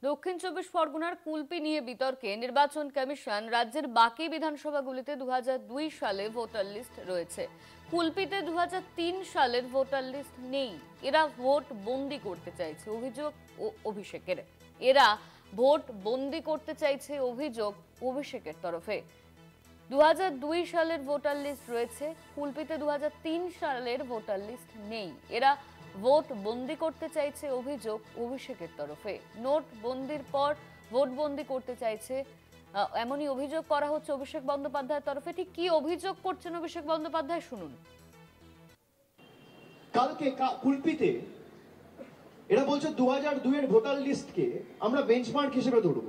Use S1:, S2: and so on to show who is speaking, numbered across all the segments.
S1: দক্ষিণ চব্বিশ পরগনার কুলপি নিয়ে বিতর্কে নির্বাচন কমিশন রাজ্যের বাকি বিধানসভাগুলিতে 2002 সালে ভোটার লিস্ট রয়েছে। কুলপিতে 2003 সালের ভোটার লিস্ট নেই। এরা ভোট বন্দি করতে চাইছে, অভিযোগ অভিষেকের। এরা ভোট বন্দি করতে চাইছে, অভিযোগ অভিষেকের তরফে। 2002 সালের ভোটার লিস্ট রয়েছে, কুলপিতে 2003 সালের ভোটার লিস্ট নেই। এরা ভোট বন্দি করতে চাইছে, অভিযোগ অভিষেকের তরফে। নোট বন্দির পর ভোট বন্দি করতে চাইছে, এমনই অভিযোগ করা হচ্ছে অভিষেক বন্দ্যোপাধ্যায়ের তরফে। ঠিক কি অভিযোগ করছেন অভিষেক বন্দ্যোপাধ্যায়, শুনুন।
S2: কালকে কুলপিতে এরা বলছে 2002 এর ভোটার লিস্টকে আমরা বেঞ্চমার্ক হিসেবে ধরব।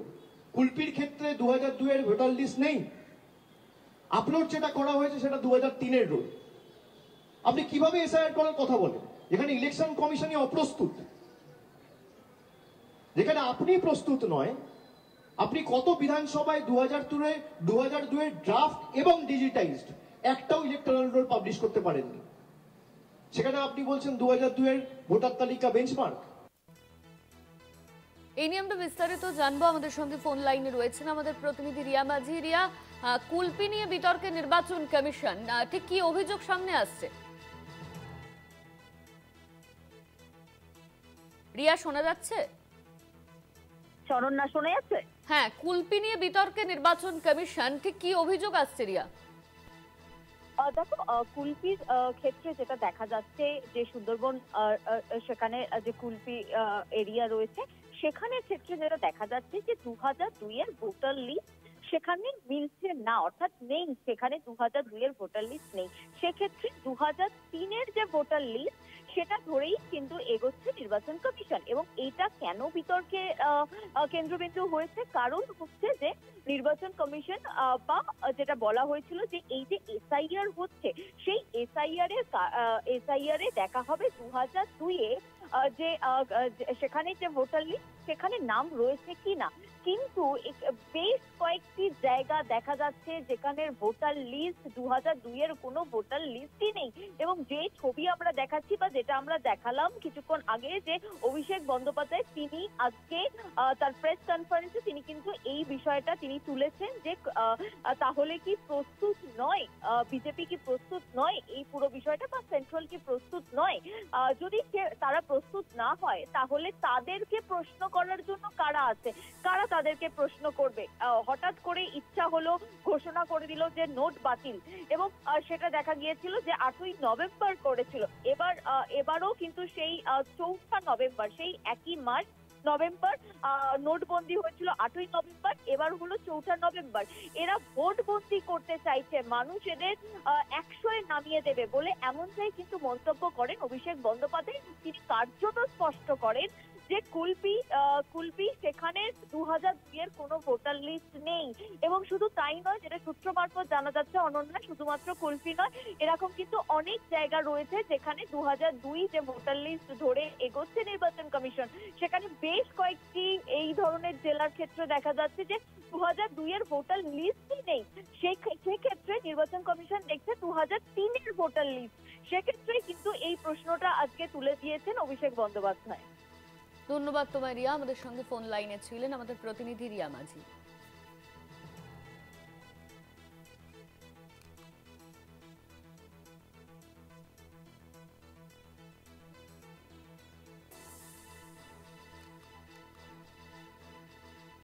S2: কুলপির ক্ষেত্রে 2002 এর ভোটার লিস্ট নেই। আপলোড যেটা করা হয়েছে সেটা 2003 এর রোল। আপনি কিভাবে এসআইআর করার কথা বলেন যেখানে ইলেকশন কমিশনই অপ্রস্তুত, যেখানে আপনি প্রস্তুত নয়? আপনি কত বিধানসভায় 2002 এর ড্রাফট এবং ডিজিটাইজড একটাও ইলেকটরাল রোল পাবলিশ করতে পারেননি, সেখানে আপনি বলছেন 2002 এর ভোটার তালিকা বেঞ্চমার্ক।
S1: এই নিয়ে আমরা বিস্তারিত জানবো। আমাদের সঙ্গে ফোন লাইনে রয়েছেন আমাদের প্রতিনিধি রিয়া মাঝি। রিয়া, কুলপি নিয়ে বিতর্কে নির্বাচন কমিশন, ঠিক কি অভিযোগ সামনে আসছে? রিয়া, শোনা যাচ্ছে?
S3: শরণ্যা, শোনা যাচ্ছে?
S1: হ্যাঁ, কুলপি নিয়ে বিতর্কে নির্বাচন কমিশন, ঠিক কি অভিযোগ আসছে রিয়া?
S3: দেখো, কুলপির ক্ষেত্রে যেটা দেখা যাচ্ছে যে সুন্দরবন সেখানে যে কুলপি এরিয়া রয়েছে সেখানের ক্ষেত্রে যেটা দেখা যাচ্ছে যে 2002 এর ভোটার লিস্ট সেখানে মিলছে না, অর্থাৎ নেই। সেখানে 2002 এর ভোটার লিস্ট নেই। সেক্ষেত্রে 2003 এর যে ভোটার লিস্ট সেটা ধরেই কিন্তু এগোচ্ছে নির্বাচন কমিশন। এবং এইটা কেন বিতর্কে কেন্দ্রবিন্দু হয়েছে? কারণ হচ্ছে যে নির্বাচন কমিশন বা যেটা বলা হয়েছিল যে এই যে এসআইআর হচ্ছে সেই এসআইআর এ দেখা হবে 2002 এ যে সেখানে যে ভোটার লিস্ট সেখানে নাম রয়েছে কিনা। কিন্তু বেশ কয়েকটি জায়গা দেখা যাচ্ছে যেখানে ভোটার লিস্ট 2002 এর কোনো ভোটার লিস্টই নেই। এবং যে ছবি আমরা দেখাচ্ছি বা যেটা আমরা দেখালাম কিছুক্ষণ আগে, যে অভিষেক বন্দ্যোপাধ্যায় তিনি আজকে তার প্রেস কনফারেন্সে তিনি কিন্তু এই বিষয়টা তিনি তুলেছেন যে তাহলে কি প্রস্তুত নয় বিজেপি, কি প্রস্তুত নয় এই পুরো বিষয়টা, বা সেন্ট্রাল কি প্রস্তুত নয়? যদি তারা প্রস্তুত না হয় তাহলে তাদেরকে প্রশ্ন করার জন্য কারা আছে, কারা তাদেরকে প্রশ্ন করবে? হঠাৎ করে ইচ্ছা হলো, ঘোষণা করে দিল যে নোট বাতিল, এবং সেটা দেখা গিয়েছিল যে 8ই নভেম্বর করেছিল। এবারও কিন্তু সেই 4 নভেম্বর, সেই একই মাস নভেম্বর নোটবন্দি হয়েছিল 8ই নভেম্বর, এবার হলো 4 নভেম্বর। এরা ভোট বন্দি করতে চাইছে, মানুষ এদের 100-এ নামিয়ে দেবে বলে এমনটাই কিন্তু মন্তব্য করেন অভিষেক বন্দ্যোপাধ্যায়। তিনি কার্যত স্পষ্ট করেন যে কুলপি সেখানে 2002 এর কোনো ভোটার লিস্ট নেই। এবং শুধু তাই নয়, যেটা সূত্র মারফত জানা যাচ্ছে অনন্যা, শুধুমাত্র কুলপি নয়, এরকম কিন্তু অনেক জায়গা রয়েছে যেখানে 2002 যে ভোটার লিস্ট ধরে এগোচ্ছে নির্বাচন কমিশন, সেখানে বেশ কয়েকটি এই ধরনের জেলার ক্ষেত্রে দেখা যাচ্ছে যে 2002 এর ভোটার লিস্টই নেই। সেক্ষেত্রে নির্বাচন কমিশন দেখছে 2003 এর ভোটার লিস্ট। সেক্ষেত্রে কিন্তু এই প্রশ্নটা আজকে তুলে দিয়েছেন অভিষেক বন্দ্যোপাধ্যায়।
S1: ধন্যবাদ তোমায় রিয়া। আমাদের সঙ্গে ফোন লাইনে ছিলেন আমাদের প্রতিনিধি রিয়া মাঝি।